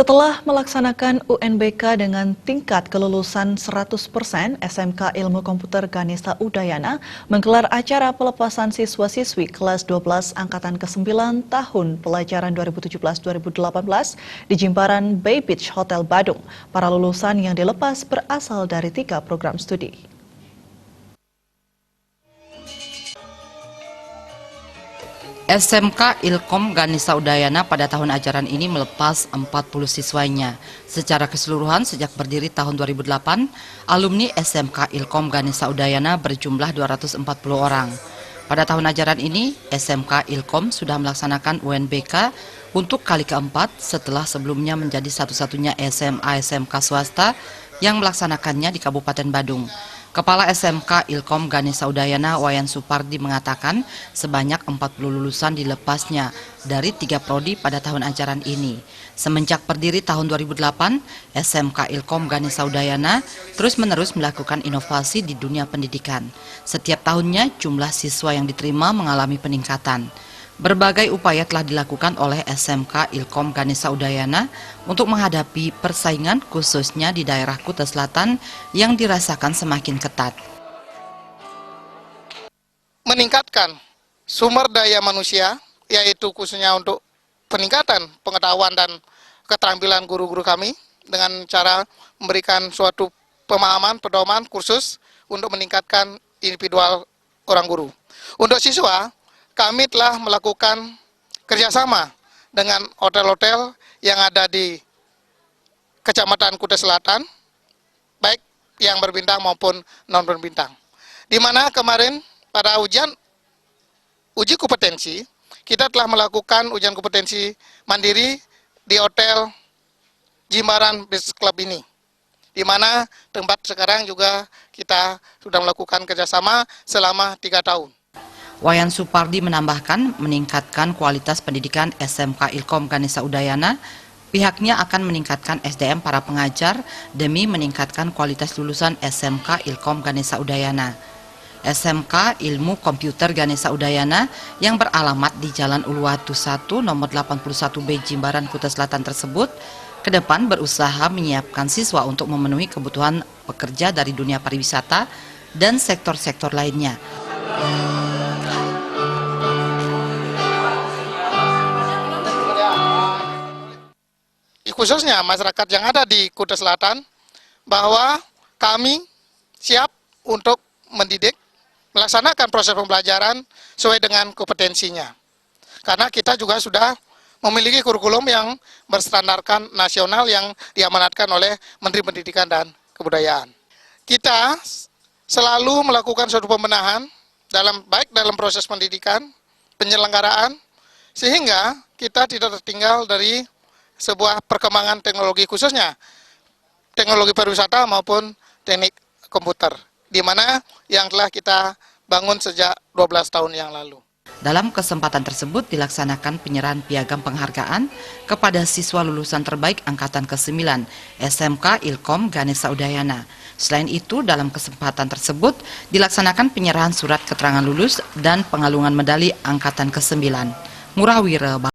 Setelah melaksanakan UNBK dengan tingkat kelulusan 100%, SMK Ilmu Komputer Ganesha Udayana menggelar acara pelepasan siswa-siswi kelas 12 Angkatan ke-9 tahun pelajaran 2017-2018 di Jimbaran Bay Beach Hotel Badung. Para lulusan yang dilepas berasal dari 3 program studi. SMK Ilkom Ganesha Udayana pada tahun ajaran ini melepas 40 siswanya. Secara keseluruhan sejak berdiri tahun 2008, alumni SMK Ilkom Ganesha Udayana berjumlah 240 orang. Pada tahun ajaran ini, SMK Ilkom sudah melaksanakan UNBK untuk kali keempat setelah sebelumnya menjadi satu-satunya SMA-SMK swasta yang melaksanakannya di Kabupaten Badung. Kepala SMK Ilkom Ganesha Udayana Wayan Supardi mengatakan sebanyak 40 lulusan dilepasnya dari 3 prodi pada tahun ajaran ini. Semenjak berdiri tahun 2008, SMK Ilkom Ganesha Udayana terus-menerus melakukan inovasi di dunia pendidikan. Setiap tahunnya jumlah siswa yang diterima mengalami peningkatan. Berbagai upaya telah dilakukan oleh SMK Ilkom Ganesha Udayana untuk menghadapi persaingan khususnya di daerah Kuta Selatan yang dirasakan semakin ketat. Meningkatkan sumber daya manusia, yaitu khususnya untuk peningkatan pengetahuan dan keterampilan guru-guru kami dengan cara memberikan suatu pemahaman, pedoman, kursus untuk meningkatkan individual orang guru. Untuk siswa, kami telah melakukan kerjasama dengan hotel-hotel yang ada di Kecamatan Kuta Selatan, baik yang berbintang maupun non-berbintang. Di mana kemarin pada uji kompetensi, kita telah melakukan ujian kompetensi mandiri di Hotel Jimbaran Beach Club ini. Di mana tempat sekarang juga kita sudah melakukan kerjasama selama 3 tahun. Wayan Supardi menambahkan meningkatkan kualitas pendidikan SMK Ilkom Ganesha Udayana, pihaknya akan meningkatkan SDM para pengajar demi meningkatkan kualitas lulusan SMK Ilkom Ganesha Udayana. SMK Ilmu Komputer Ganesha Udayana yang beralamat di Jalan Uluwatu 1 nomor 81B Jimbaran Kuta Selatan tersebut ke depan berusaha menyiapkan siswa untuk memenuhi kebutuhan pekerja dari dunia pariwisata dan sektor-sektor lainnya. Khususnya masyarakat yang ada di Kuta Selatan, bahwa kami siap untuk mendidik, melaksanakan proses pembelajaran sesuai dengan kompetensinya. Karena kita juga sudah memiliki kurikulum yang berstandarkan nasional yang diamanatkan oleh Menteri Pendidikan dan Kebudayaan. Kita selalu melakukan suatu pembenahan, baik dalam proses pendidikan, penyelenggaraan, sehingga kita tidak tertinggal dari sebuah perkembangan teknologi, khususnya teknologi pariwisata maupun teknik komputer, di mana yang telah kita bangun sejak 12 tahun yang lalu. Dalam kesempatan tersebut dilaksanakan penyerahan piagam penghargaan kepada siswa lulusan terbaik Angkatan ke-9 SMK Ilkom Ganesha Udayana. Selain itu, dalam kesempatan tersebut dilaksanakan penyerahan surat keterangan lulus dan pengalungan medali Angkatan ke-9. Ngurah Wira